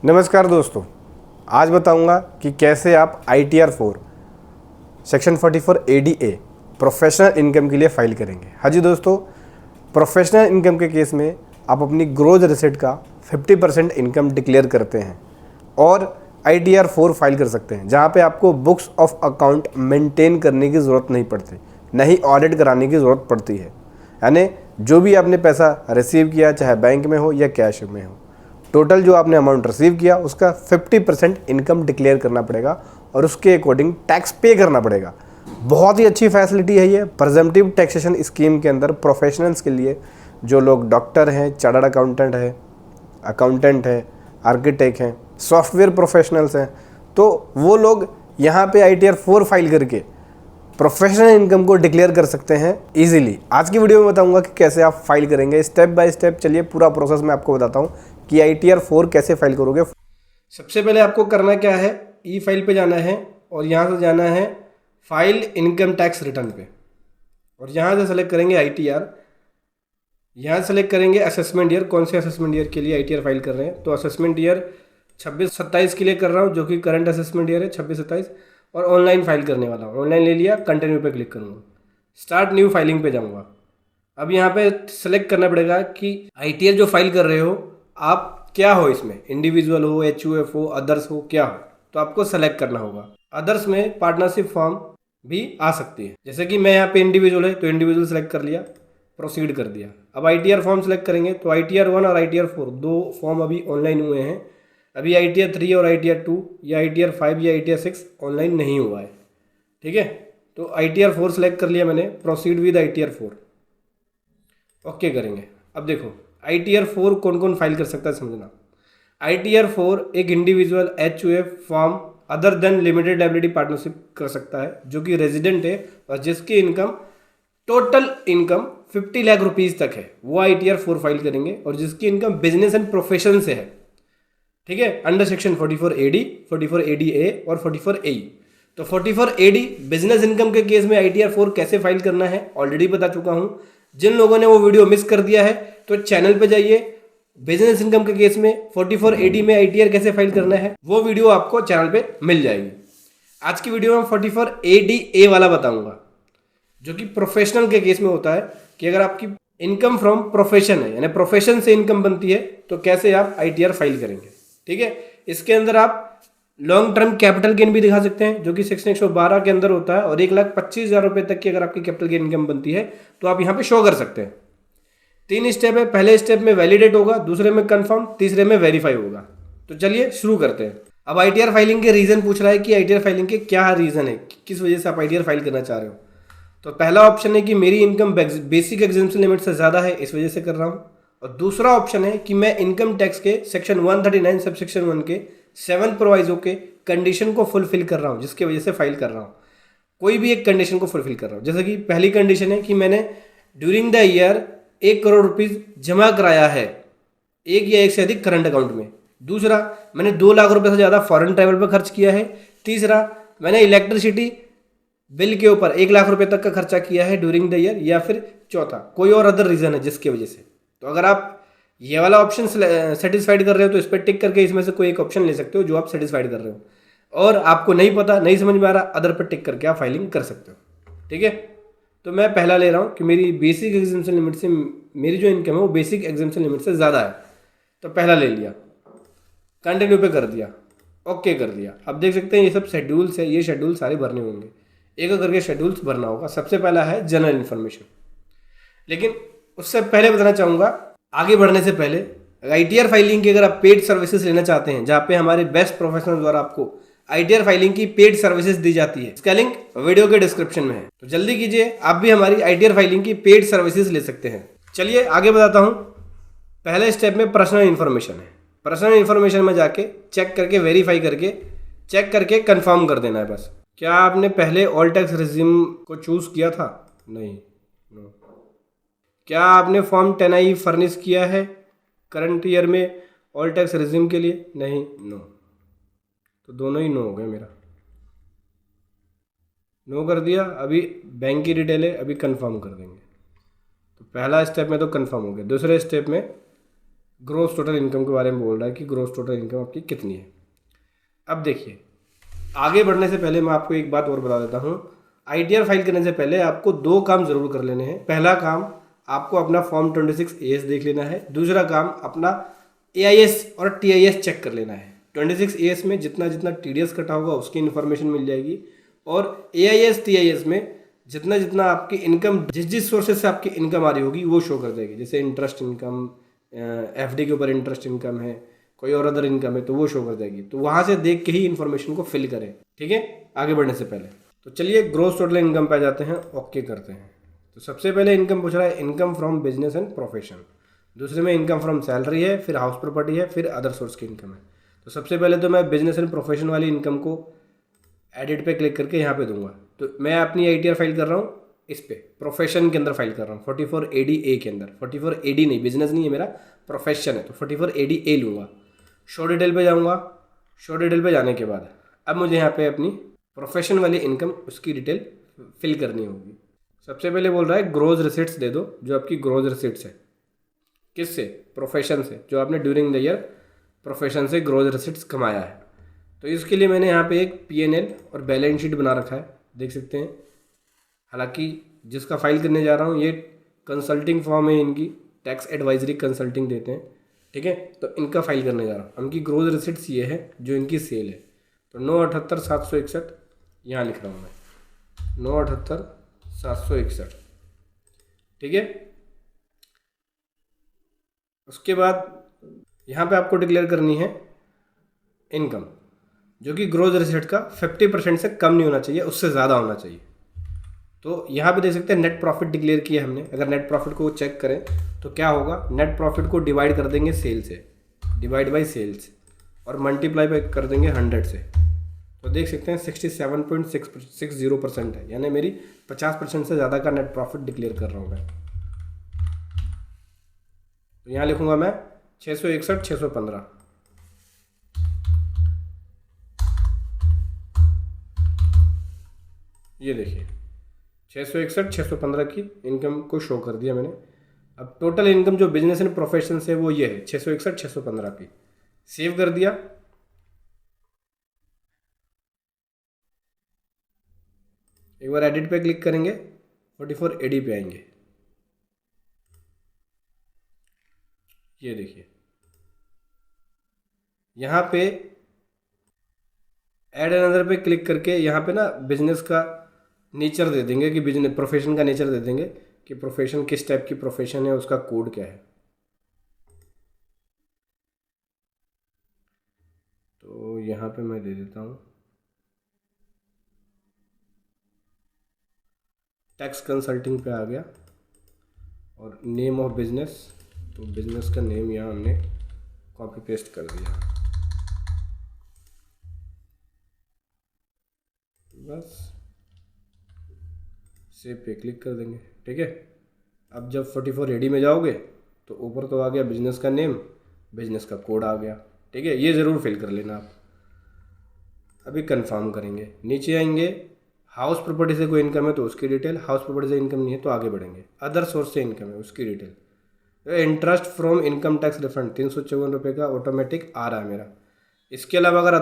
नमस्कार दोस्तों, आज बताऊंगा कि कैसे आप ITR-4 section 44 ADA professional income के लिए फ़ाइल करेंगे। हाँ जी दोस्तों, प्रोफेशनल इनकम के केस में आप अपनी ग्रोथ रेसिट का 50% इनकम डिक्लेयर करते हैं और ITR-4 फाइल कर सकते हैं, जहाँ पे आपको बुक्स ऑफ अकाउंट मेंटेन करने की ज़रूरत नहीं पड़ती, न ही ऑडिट कराने की ज़रूरत पड़ती है। यानी जो भी आपने पैसा रिसीव किया, चाहे बैंक में हो या कैश में हो, टोटल जो आपने अमाउंट रिसीव किया उसका 50% इनकम डिक्लेयर करना पड़ेगा और उसके अकॉर्डिंग टैक्स पे करना पड़ेगा। बहुत ही अच्छी फैसिलिटी है ये प्रेजेंटिव टैक्सेशन स्कीम के अंदर प्रोफेशनल्स के लिए। जो लोग डॉक्टर हैं, चार्टर्ड अकाउंटेंट है, आर्किटेक्ट हैं, सॉफ्टवेयर प्रोफेशनल्स हैं, तो वो लोग यहाँ पे ITR-4 फाइल करके प्रोफेशनल इनकम को डिक्लेयर कर सकते हैं इजीली। आज की वीडियो में बताऊंगा कि कैसे आप फाइल करेंगे स्टेप बाय स्टेप। चलिए पूरा प्रोसेस मैं आपको बताता हूं कि ITR-4 कैसे फाइल करोगे। सबसे पहले आपको करना क्या है, ई फाइल पे जाना है और यहाँ से जाना है फाइल इनकम टैक्स रिटर्न पे और यहाँ से सेलेक्ट करेंगे ITR। यहाँ सेलेक्ट करेंगे असेसमेंट ईयर, कौन से असेसमेंट ईयर के लिए ITR फाइल कर रहे हैं। तो असेसमेंट ईयर 26-27 के लिए कर रहा हूँ, जो कि करंट असेसमेंट ईयर है 26-27, और ऑनलाइन फाइल करने वाला हूँ। ऑनलाइन ले लिया, कंटिन्यू पे क्लिक करूँगा, स्टार्ट न्यू फाइलिंग पे जाऊँगा। अब यहाँ पे सेलेक्ट करना पड़ेगा कि ITR जो फाइल कर रहे हो आप क्या हो, इसमें इंडिविजुअल हो, HUF हो, अदर्स हो, क्या हो। तो आपको सेलेक्ट करना होगा। अदर्स में पार्टनरशिप फॉर्म भी आ सकती है, जैसे कि मैं यहाँ पे इंडिविजुअल है तो इंडिविजुअल सेलेक्ट कर लिया, प्रोसीड कर दिया। अब ITR फॉर्म सेलेक्ट करेंगे तो ITR-1 और ITR-4 दो फॉर्म अभी ऑनलाइन हुए हैं। अभी ITR-3 और ITR-2 या ITR-5 या ITR-6 ऑनलाइन नहीं हुआ है। ठीक है, तो ITR-4 सेलेक्ट कर लिया मैंने, प्रोसीड विद ITR-4 ओके करेंगे। अब देखो ITR-4 कौन कौन फाइल कर सकता है समझना। ITR-4 एक individual HUF form other than limited liability partnership कर सकता है, जो कि रेजिडेंट है और जिसकी income total income 50 lakh rupees तक है, वो ITR-4 फाइल करेंगे। और जिसकी इनकम बिजनेस एंड प्रोफेशन से है, ठीक है, अंडर सेक्शन 44 AD, 44 ADA और 44 AE। तो 44 AD बिजनेस इनकम के केस में ITR-4 कैसे फाइल करना है ऑलरेडी बता चुका हूं। जिन लोगों ने वो वीडियो मिस कर दिया है तो चैनल पे जाइए, बिजनेस इनकम के केस में 44 AD में ITR कैसे फाइल करना है वो वीडियो आपको चैनल पे मिल जाएगी। आज की वीडियो में 44 ADA वाला बताऊंगा, जो कि प्रोफेशनल के केस में होता है कि अगर आपकी इनकम फ्रॉम प्रोफेशन है, यानी प्रोफेशन से इनकम बनती है, तो कैसे आप ITR फाइल करेंगे। ठीक है, इसके अंदर आप लॉन्ग टर्म कैपिटल गेन भी दिखा सकते हैं, जो कि सेक्शन 112 के अंदर होता है, और 1,25,000 रुपए तक की अगर आपकी कैपिटल गेन इनकम बनती है तो आप यहाँ पे शो कर सकते हैं। 3 स्टेप है, पहले स्टेप में वैलिडेट होगा, दूसरे में कंफर्म, तीसरे में वेरीफाई होगा। तो चलिए शुरू करते हैं। अब ITR फाइलिंग के रीजन पूछ रहा है कि ITR फाइलिंग के क्या रीजन है, किस वजह से आप ITR फाइल करना चाह रहे हो। तो पहला ऑप्शन है कि मेरी इनकम बेसिक एग्जेम्पशन लिमिट से ज़्यादा है, इस वजह से कर रहा हूँ। और दूसरा ऑप्शन है कि मैं इनकम टैक्स के सेक्शन 139 सब सेक्शन 1 के 7 प्रोवाइजो के कंडीशन को फुलफिल कर रहा हूँ, जिसकी वजह से फाइल कर रहा हूँ। कोई भी एक कंडीशन को फुलफिल कर रहा हूँ, जैसे कि पहली कंडीशन है कि मैंने during the year 1 crore rupees जमा कराया है, एक या एक से अधिक करंट अकाउंट में। दूसरा, मैंने 2 लाख रुपए से ज़्यादा फॉरेन ट्रैवल पर खर्च किया है। तीसरा, मैंने इलेक्ट्रिसिटी बिल के ऊपर 1 लाख रुपए तक का खर्चा किया है ड्यूरिंग द ईयर। या फिर चौथा, कोई और अदर रीजन है जिसकी वजह से। तो अगर आप ये वाला ऑप्शन सेटिस्फाइड कर रहे हो तो इस पर टिक करके इसमें से कोई एक ऑप्शन ले सकते हो जो आप सेटिस्फाइड कर रहे हो, और आपको नहीं पता, नहीं समझ में आ रहा, अदर पर टिक करके आप फाइलिंग कर सकते हो। ठीक है, तो मैं पहला ले रहा हूँ कि मेरी बेसिक एग्जेम्पशन लिमिट से, मेरी जो इनकम है वो बेसिक एग्जेम्पशन लिमिट से ज़्यादा है। तो पहला ले लिया, कंटिन्यू पे कर दिया, ओके कर दिया। अब देख सकते हैं ये सब शेड्यूल्स है, ये शेड्यूल सारे भरने होंगे, एक करके शेड्यूल्स भरना होगा। सबसे पहला है जनरल इन्फॉर्मेशन। लेकिन उससे पहले बताना चाहूँगा, आगे बढ़ने से पहले, ITR फाइलिंग की अगर आप पेड सर्विसेज लेना चाहते हैं, जहाँ पे हमारे बेस्ट प्रोफेशनल द्वारा आपको ITR फाइलिंग की पेड सर्विसेज दी जाती है, इसका लिंक वीडियो के डिस्क्रिप्शन में है, तो जल्दी कीजिए, आप भी हमारी ITR फाइलिंग की पेड सर्विसेज ले सकते हैं। चलिए आगे बताता हूँ। पहले स्टेप में पर्सनल इन्फॉर्मेशन है। पर्सनल इन्फॉर्मेशन में जाके चेक करके, वेरीफाई करके, चेक करके कंफर्म कर देना है बस। क्या आपने पहले ऑल टैक्स रेजिम को चूज किया था? नहीं, नो। क्या आपने फॉर्म 10I फर्निश किया है करंट ईयर में ऑल टैक्स रेजिम के लिए? नहीं, नो। तो दोनों ही नो हो गए, मेरा नो कर दिया। अभी बैंक की डिटेल है, अभी कंफर्म कर देंगे। तो पहला स्टेप में तो कंफर्म हो गया। दूसरे स्टेप में ग्रॉस टोटल इनकम के बारे में बोल रहा है कि ग्रॉस टोटल इनकम आपकी कितनी है। अब देखिए, आगे बढ़ने से पहले मैं आपको एक बात और बता देता हूँ। आईटीआर फाइल करने से पहले आपको 2 काम ज़रूर कर लेने हैं। पहला काम, आपको अपना फॉर्म 26 एएस देख लेना है। दूसरा काम, अपना एआईएस और टीआईएस चेक कर लेना है। 26 एएस में जितना जितना टीडीएस कटा होगा उसकी इन्फॉर्मेशन मिल जाएगी, और एआईएस टीआईएस में जितना जितना आपकी इनकम, जिस जिस सोर्सेज से आपकी इनकम आ रही होगी वो शो कर जाएगी। जैसे इंटरेस्ट इनकम, एफडी के ऊपर इंटरेस्ट इनकम है, कोई और अदर इनकम है, तो वो शो कर जाएगी। तो वहाँ से देख के ही इन्फॉर्मेशन को फिल करें, ठीक है, आगे बढ़ने से पहले। तो चलिए ग्रॉस टोटल इनकम पे जाते हैं, ओके करते हैं। तो सबसे पहले इनकम पूछ रहा है income from business and profession. दूसरे में इनकम फ्रॉम सैलरी है, फिर हाउस प्रॉपर्टी है, फिर अदर सोर्स की इनकम है। तो सबसे पहले तो मैं बिजनेस एंड प्रोफेशन वाली इनकम को एडिट पे क्लिक करके यहाँ पे दूंगा। तो मैं अपनी आईटीआर फाइल कर रहा हूँ इस पे प्रोफेशन के अंदर फाइल कर रहा हूँ, 44 ADA के अंदर। 44 AD नहीं, बिजनेस नहीं है मेरा, प्रोफेशन है, तो 44 ADA लूँगा। शो डिटेल पे जाऊँगा। शो डिटेल पे जाने के बाद अब मुझे यहाँ पे अपनी प्रोफेशन वाली इनकम, उसकी डिटेल फिल करनी होगी। सबसे पहले बोल रहा है ग्रोज रिसिट्स दे दो, जो आपकी ग्रोज रिसिट्स है। किससे? प्रोफेशन से, जो आपने ड्यूरिंग द ईयर प्रोफेशन से ग्रोज रिसिट्स कमाया है। तो इसके लिए मैंने यहाँ पे एक पीएनएल और बैलेंस शीट बना रखा है, देख सकते हैं। हालांकि जिसका फाइल करने जा रहा हूँ ये कंसल्टिंग फॉर्म है इनकी, टैक्स एडवाइजरी कंसल्टिंग देते हैं, ठीक है। तो इनका फाइल करने जा रहा हूँ। इनकी ग्रोज रिसिट्स ये है जो इनकी सेल है। तो 9,78,761 यहाँ लिख रहा हूँ मैं, 9,78,761, ठीक है। उसके बाद यहाँ पे आपको डिक्लेयर करनी है इनकम, जो कि ग्रोज रिसिट का 50% से कम नहीं होना चाहिए, उससे ज़्यादा होना चाहिए। तो यहाँ पे देख सकते हैं नेट प्रॉफिट डिक्लेयर किया हमने। अगर नेट प्रॉफिट को चेक करें तो क्या होगा, नेट प्रॉफिट को डिवाइड कर देंगे सेल से, डिवाइड बाई सेल्स, और मल्टीप्लाई बाई कर देंगे 100 से। तो देख सकते हैं 67.60% है, यानी मेरी 50% से ज़्यादा का नेट प्रॉफिट डिक्लेयर कर रहा हूँ मैं। तो यहाँ लिखूँगा मैं 661, 615। ये देखिए 661, 615 की इनकम को शो कर दिया मैंने। अब टोटल इनकम जो बिजनेस एंड प्रोफेशन से वो ये है 661, 615 की। सेव कर दिया। एक बार एडिट पे क्लिक करेंगे, 44 AD पे आएंगे। ये देखिए यहाँ पे ऐड अनदर पे क्लिक करके यहाँ पे ना बिजनेस का नेचर दे देंगे, कि बिजनेस प्रोफेशन का नेचर दे देंगे कि प्रोफेशन किस टाइप की प्रोफेशन है, उसका कोड क्या है। तो यहाँ पे मैं दे देता हूँ टैक्स कंसल्टिंग पे आ गया, और नेम ऑफ बिजनेस, तो बिजनेस का नेम यहाँ हमने कॉपी पेस्ट कर दिया, बस सेव पे क्लिक कर देंगे, ठीक है। अब जब 44 AD में जाओगे तो ऊपर तो आ गया बिजनेस का नेम, बिजनेस का कोड आ गया, ठीक है। ये ज़रूर फिल कर लेना आप। अभी कंफर्म करेंगे, नीचे आएंगे, हाउस प्रॉपर्टी से कोई इनकम है तो उसकी डिटेल, हाउस प्रॉपर्टी से इनकम नहीं है तो आगे बढ़ेंगे। अदर सोर्स से इनकम है उसकी detail. Interest from income tax refund 354 रुपये का ऑटोमेटिक आ रहा है मेरा। इसके अलावा अगर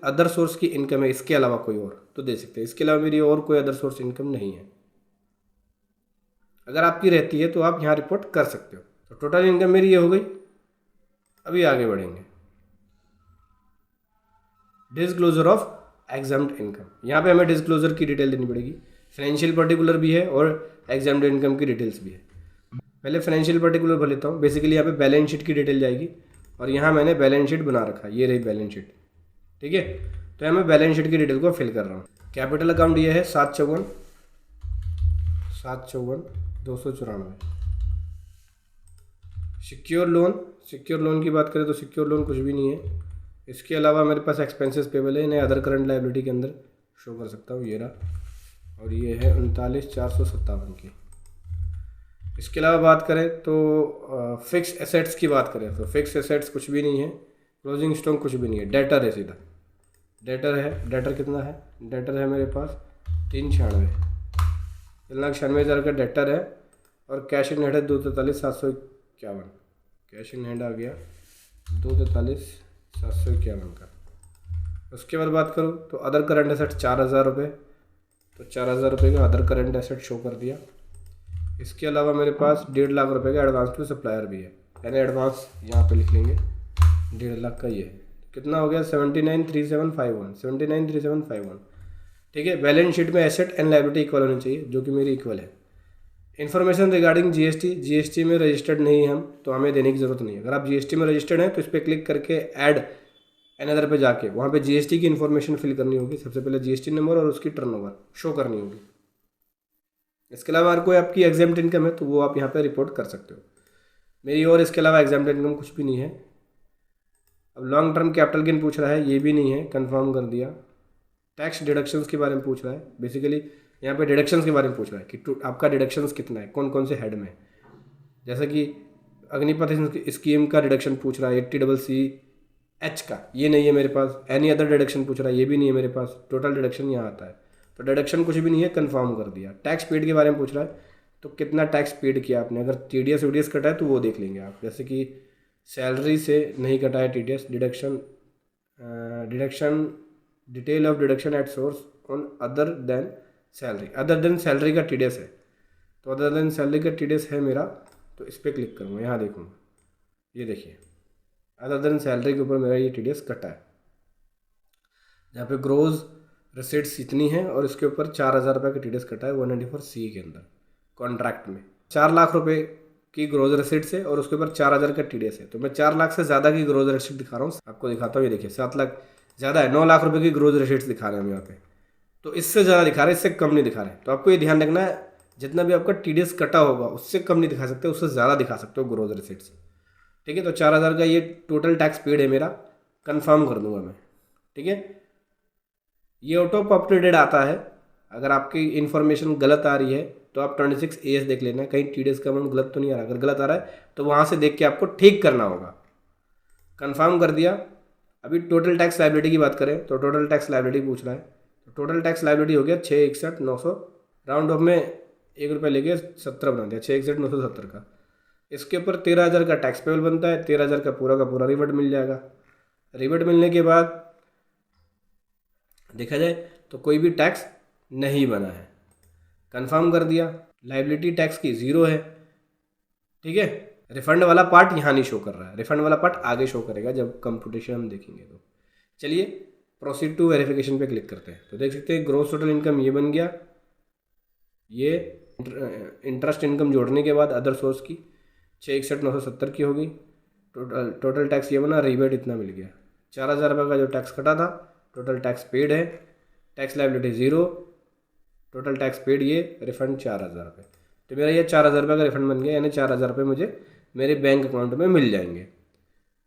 अदर सोर्स की इनकम है, इसके अलावा कोई और, तो दे सकते हैं। इसके अलावा मेरी और कोई अदर सोर्स इनकम नहीं है। अगर आपकी रहती है तो आप यहाँ रिपोर्ट कर सकते हो। तो टोटल इनकम मेरी ये हो गई। अभी आगे बढ़ेंगे, डिस्क्लोजर ऑफ एग्जाम्ड इनकम। यहाँ पे हमें डिस्क्लोजर की डिटेल देनी पड़ेगी। फाइनेंशियल पर्टिकुलर भी है और एग्जाम्ड इनकम की डिटेल्स भी है। पहले फाइनेंशियल पर्टिकुलर भर लेता हूँ। बेसिकली यहाँ पे बैलेंस शीट की डिटेल जाएगी, और यहाँ मैंने बैलेंस शीट बना रखा है, ये रही बैलेंस शीट, ठीक है। तो यहाँ मैं बैलेंस शीट की डिटेल को फिल कर रहा हूँ। कैपिटल अकाउंट ये है 754,294। सिक्योर लोन की बात करें तो सिक्योर लोन कुछ भी नहीं है। इसके अलावा मेरे पास एक्सपेंसेस पेबल है, इन्हें अदर करंट लायबिलिटी के अंदर शो कर सकता हूँ, ये रहा। और ये है 39,457 की। इसके अलावा बात करें तो फिक्स एसेट्स की बात करें तो फिक्स एसेट्स कुछ भी नहीं है, क्लोजिंग स्टॉक कुछ भी नहीं है। डेटर है, सीधा डेटर है। डेटर कितना है? डेटर है मेरे पास 396 हज़ार का डेटर है, और कैश इन हेड है 243,751। कैश इन हैंड आ गया 243,751 का। उसके बाद बात करूँ तो अदर करंट एसेट 4,000 रुपये, तो 4,000 रुपये का अदर करंट एसेट शो कर दिया। इसके अलावा मेरे पास 1.5 लाख रुपये का एडवांस टू सप्लायर भी है, यानी एडवांस यहाँ पे लिख लेंगे 1.5 लाख का। ये है कितना हो गया 79,3751, 79,3751। ठीक है, बैलेंस शीट में एसेट एंड लायबिलिटी इक्वल होनी चाहिए, जो कि मेरी इक्वल है। इन्फॉर्मेशन रिगार्डिंग जीएसटी में रजिस्टर्ड नहीं हम, तो हमें देने की ज़रूरत नहीं है। अगर आप जीएसटी में रजिस्टर्ड हैं तो इस पर क्लिक करके ऐड अनदर पे जाके वहाँ पे जीएसटी की इन्फॉर्मेशन फिल करनी होगी। सबसे पहले जीएसटी नंबर और उसकी टर्नओवर शो करनी होगी। इसके अलावा अगर कोई आपकी एग्जाम्प्ट इनकम है तो वो आप यहाँ पे रिपोर्ट कर सकते हो। मेरी और इसके अलावा एग्जाम्प्ट इनकम कुछ भी नहीं है। अब लॉन्ग टर्म कैपिटल गेन पूछ रहा है, ये भी नहीं है, कंफर्म कर दिया। टैक्स डिडक्शंस के बारे में पूछ रहा है, बेसिकली यहाँ पे डिडक्शंस के बारे में पूछ रहा है कि आपका डिडक्शंस कितना है, कौन कौन से हेड में। जैसे कि अग्निपथ स्कीम का डिडक्शन पूछ रहा है 80CC का, ये नहीं है मेरे पास। एनी अदर डिडक्शन पूछ रहा है, ये भी नहीं है मेरे पास। टोटल डिडक्शन यहाँ आता है, तो डिडक्शन कुछ भी नहीं है, कंफर्म कर दिया। टैक्स पेड के बारे में पूछ रहा है, तो कितना टैक्स पेड किया आपने। अगर TDS WDS कटा है तो वो देख लेंगे आप, जैसे कि सैलरी से नहीं कटा है TDS। Deduction detail of deduction at source on other than salary. Other than salary का TDS है, तो अदर देन सैलरी का TDS है मेरा, तो इस पर क्लिक करूँगा, यहाँ देखूँगा, ये देखिए अदर देन सैलरी के ऊपर मेरा ये TDS कटा है। जहाँ पे ग्रोज रिसीट्स इतनी है और इसके ऊपर 4,000 रुपये का TDS कटा है 194C के अंदर कॉन्ट्रैक्ट में। 4 लाख रुपए की ग्रोज रिसीट्स है और उसके ऊपर 4,000 का TDS है, तो मैं 4 लाख से ज़्यादा की ग्रोज रिसीट दिखा रहा हूँ। आपको दिखाता हूँ, ये देखिए 7 लाख ज़्यादा है, 9 लाख रुपए की ग्रोज रिसीट्स दिखा रहे हैं हम यहाँ पे, तो इससे ज़्यादा दिखा रहे हैं, इससे कम नहीं दिखा रहे। तो आपको ये ध्यान रखना है, जितना भी आपका TDS कटा होगा उससे कम नहीं दिखा सकते, उससे ज़्यादा दिखा सकते हो ग्रोज रिसीट्स। ठीक है, तो 4,000 का ये टोटल टैक्स पेड है मेरा, कंफर्म कर दूंगा मैं। ठीक है, ये ऑटो पॉपुलेटेड आता है। अगर आपकी इन्फॉर्मेशन गलत आ रही है तो आप 26AS देख लेना, कहीं TDS का अमाउंट गलत तो नहीं आ रहा। अगर गलत आ रहा है तो वहाँ से देख के आपको ठीक करना होगा। कंफर्म कर दिया। अभी टोटल टैक्स लायबिलिटी की बात करें तो टोटल टैक्स लायबिलिटी पूछ रहा है, तो टोटल टैक्स लायबिलिटी हो गया 661,900, राउंड ऑफ में 1 रुपये लेके 70 बना दिया, 661,970 का। इसके ऊपर 13,000 का टैक्स पेबल बनता है, 13,000 का पूरा रिवर्ट मिल जाएगा। रिवर्ट मिलने के बाद देखा जाए तो कोई भी टैक्स नहीं बना है। कंफर्म कर दिया। लायबिलिटी टैक्स की 0 है। ठीक है, रिफंड वाला पार्ट यहाँ नहीं शो कर रहा है, रिफंड वाला पार्ट आगे शो करेगा जब कंप्यूटेशन हम देखेंगे। तो चलिए प्रोसीड टू वेरिफिकेशन पे क्लिक करते हैं, तो देख सकते हैं ग्रोस टोटल इनकम ये बन गया। ये इंटरेस्ट इनकम जोड़ने के बाद अदर सोर्स की 661,970 की होगी। टोटल टैक्स ये बना, रिबेट इतना मिल गया। 4,000 रुपये का जो टैक्स कटा था, टोटल टैक्स पेड है। Tax liability 0, total tax paid ये, रिफंड 4,000 रुपये। तो मेरा ये 4,000 रुपये का रिफंड बन गया, यानी 4,000 रुपये मुझे मेरे बैंक अकाउंट में मिल जाएंगे।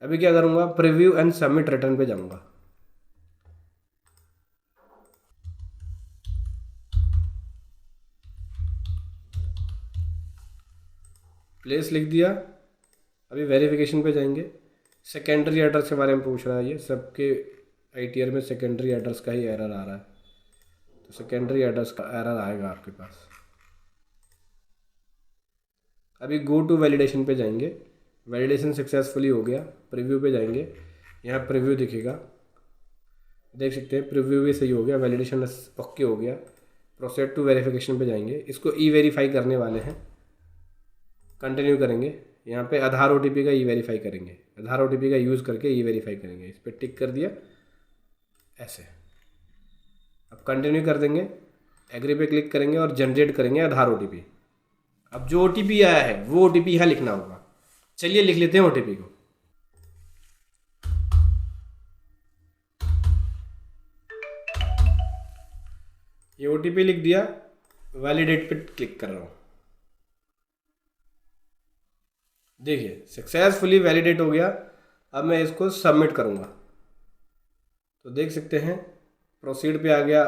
अभी क्या करूँगा, प्रीव्यू एंड सबमिट रिटर्न पे जाऊँगा। प्लेस लिख दिया। अभी वेरिफिकेशन पे जाएंगे। सेकेंडरी एड्रेस के बारे में पूछ रहा है, ये सबके ITR में सेकेंडरी एड्रेस का ही एरर आ रहा है, तो सेकेंडरी एड्रेस का एरर आएगा आपके पास। अभी गो टू वैलिडेशन पे जाएंगे। वैलिडेशन सक्सेसफुली हो गया। प्रीव्यू पे जाएंगे, यहाँ प्रीव्यू दिखेगा, देख सकते हैं प्रीव्यू भी सही हो गया, वैलिडेशन ओके हो गया। प्रोसीड टू वेरिफिकेशन पे जाएंगे। इसको ई-वेरीफाई करने वाले हैं, कंटिन्यू करेंगे। यहाँ पे आधार OTP का ई-वेरीफाई करेंगे, आधार OTP का यूज़ करके ई-वेरीफाई करेंगे। इस पर टिक कर दिया ऐसे। अब कंटिन्यू कर देंगे, एग्री पे क्लिक करेंगे और जनरेट करेंगे आधार OTP। अब जो OTP आया है वो OTP यहाँ लिखना होगा। चलिए लिख लेते हैं OTP को। ये OTP लिख दिया, वैलिडेट पे क्लिक कर रहा हूँ। देखिए सक्सेसफुली वैलिडेट हो गया। अब मैं इसको सबमिट करूँगा, तो देख सकते हैं प्रोसीड पे आ गया।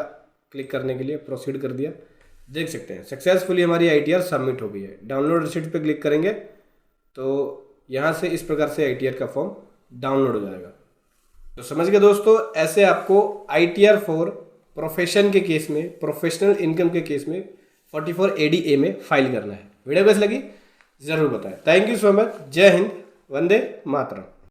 क्लिक करने के लिए प्रोसीड कर दिया, देख सकते हैं सक्सेसफुली हमारी ITR सबमिट हो गई है। डाउनलोड रिसीट पे क्लिक करेंगे तो यहाँ से इस प्रकार से ITR का फॉर्म डाउनलोड हो जाएगा। तो समझ गए दोस्तों, ऐसे आपको ITR 4 प्रोफेशन के केस में, प्रोफेशनल इनकम के केस में 44 ADA में फाइल करना है। वीडियो कैसी लगी ज़रूर बताएं। Thank you so much. जय हिंद, वंदे मातरम।